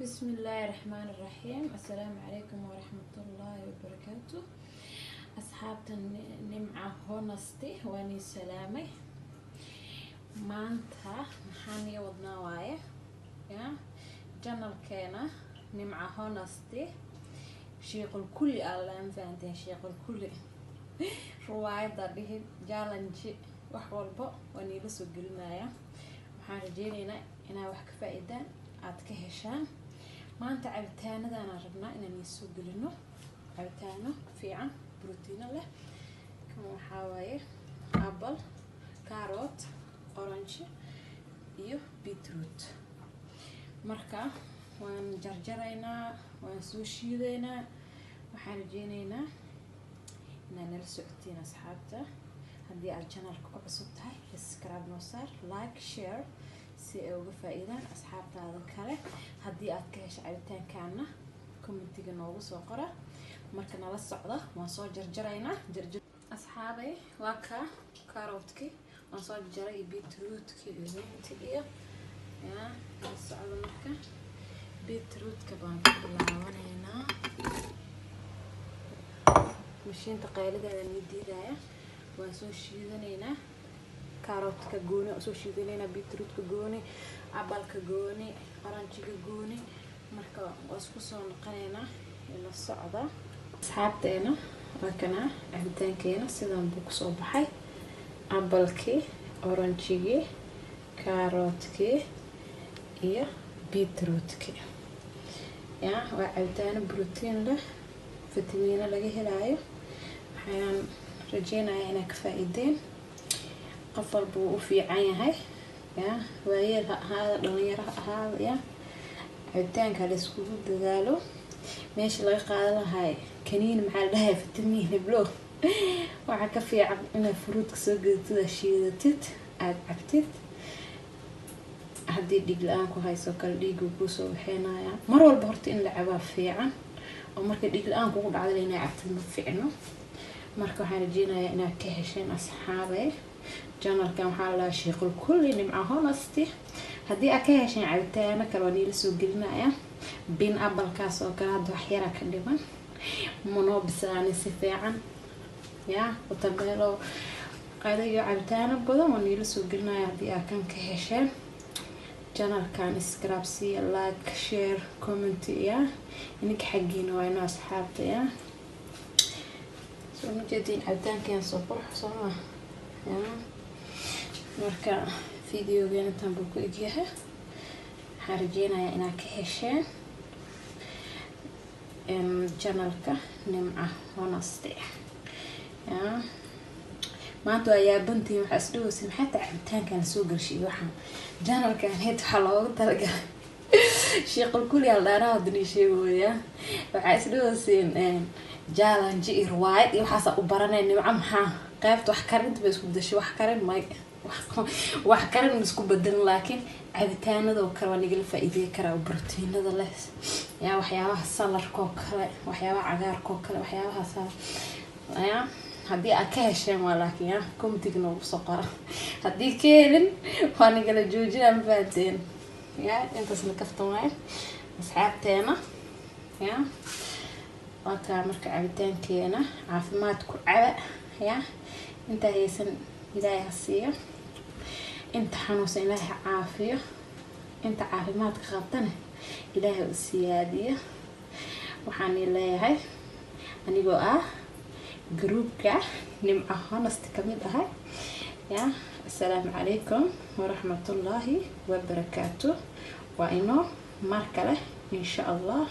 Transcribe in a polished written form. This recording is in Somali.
بسم الله الرحمن الرحيم. السلام عليكم ورحمة الله وبركاته. أصحابتي نمعة هونستي واني سلامي مانتا محاني ودنا وايه يا جنال كينا نمعة هونستي شيخ الكل ألان فانتين شيخ الكل رواية ضربه جالنجي وحولبو واني بسو قلنايا waxaan rajeynaynaa inaa wax ka faa'iidaan aad ka heshaan maanta cabitaanada aan rabnaa inaan soo galino cabitaano fiican borotiin leh kan waxa waaye apple carrot orange iyo beetroot marka waan jarjaraynaa waan soo shiidaynaa waxaan rajeynaynaa inaan la socotiin asxaabta haddii aad channelka ku cusub tahay subscribe noo saar like share si ay uga faa'iidaan asxaabtaada kale haddii aad ka hesho cabitaankaana commentiga noogu soo qora marka nala socda waan soo jarjaraynaa asxaabay waa ka carrotki waan soo jarjaray beetrootki iyo nala socda marka beetrootka baan ku bilaabanaynaa mashiinta qaylideeda nidiidaya waan soo shiidanaynaa carrotka gooni soo shiidanaynaa beetrootka gooni apple-ka gooni orange-ga gooni marka waan isku soo noqonaynaa ila socda asxaabteena waa kana cabitaankeena sidan buu ku soo baxay apple-ki orange-gi carrot-ki iyo beetroot-ki waa cabitaano borotiin leh fitamiino laga helayo waxaan rajeynayaa inaa ka faa'iideen qof walba uu u fiican yahay waayeel ha ahaada dhalinyaro ha ahaada cabitaanka la iskugu dadaalo meesha laga qaadan lahay kaniin maxaa la dhahay fitamiin heblo waxaa ka fiican inaad fruutka soo gadatid shiidatid aad cabtid haddii dhiig la-aan ku hayso kale dhiigu kuu soo waxeynaya mar walba horta in la cabaa fiican oo marka dhiig la-aan kugu dhacday inay cabtid ma fiicno marka waxaan rajeynayaa inaad ka hesheen asxaabay channelkan waxaa la sheequl kulli nimca honesty haddii aad ka hesheen cabitaano kale waan ila soo gelinayaa bin apple-kaas oo kale hadda wax yara ka dhiman manoo bisaani si fiican watabeelo qadayo cabitaano badan waan ila soo gelinayaa haddii aad kan ka hesheen channelkan subscribe siiya like share comment ininka xaggiina waa inoo asxaabta soo majeedin cabitaankan soo qurux soo marka videogan intaan buu ku egyahay waxaan rajeynayaa inaad ka hesheen channelka nimca honesty maanta waa yaabantiin waxaa isdhaweysa maxay tahay cabitaankan soo galshiy waxaan channelkan heed waxaa looga talagalay sheequl kulli aldhaanaha hadanii sheegooyaa waxaa isdhaweyseen challenge iyo riwaayad iyo waxaasa u baranay nimca maxaa qaybta wax karinta bay isku dashay wax karin may wax karin ma isku bedelin laakiin cabitaanada oo kale waa nagala faa'iideey karaa borotiinada leh waxyaabaha salarka oo kale waxyaabaha cagaarka oo kale waxyaabahaas haddii aad ka hesheen waa laakiin commentiga noogu soo qora haddii ka helin waa nagala joojinaa ma fahanteen intaasna kaftan waaye asxaabteena waa kaa marka cabitaankeena caafimaad ku caba inta haysan ilaahay ha siiyo inta xanuunsan ilaahay ha caafiyo inta caafimaadka qabtana ilaahay u siyaadiyo waxaan leeyahay anigoo groupka nimca honesty kamid ahay assalaamu calaykum waraxmatullaahi wabarakaatu waa inoo mar kale insha allah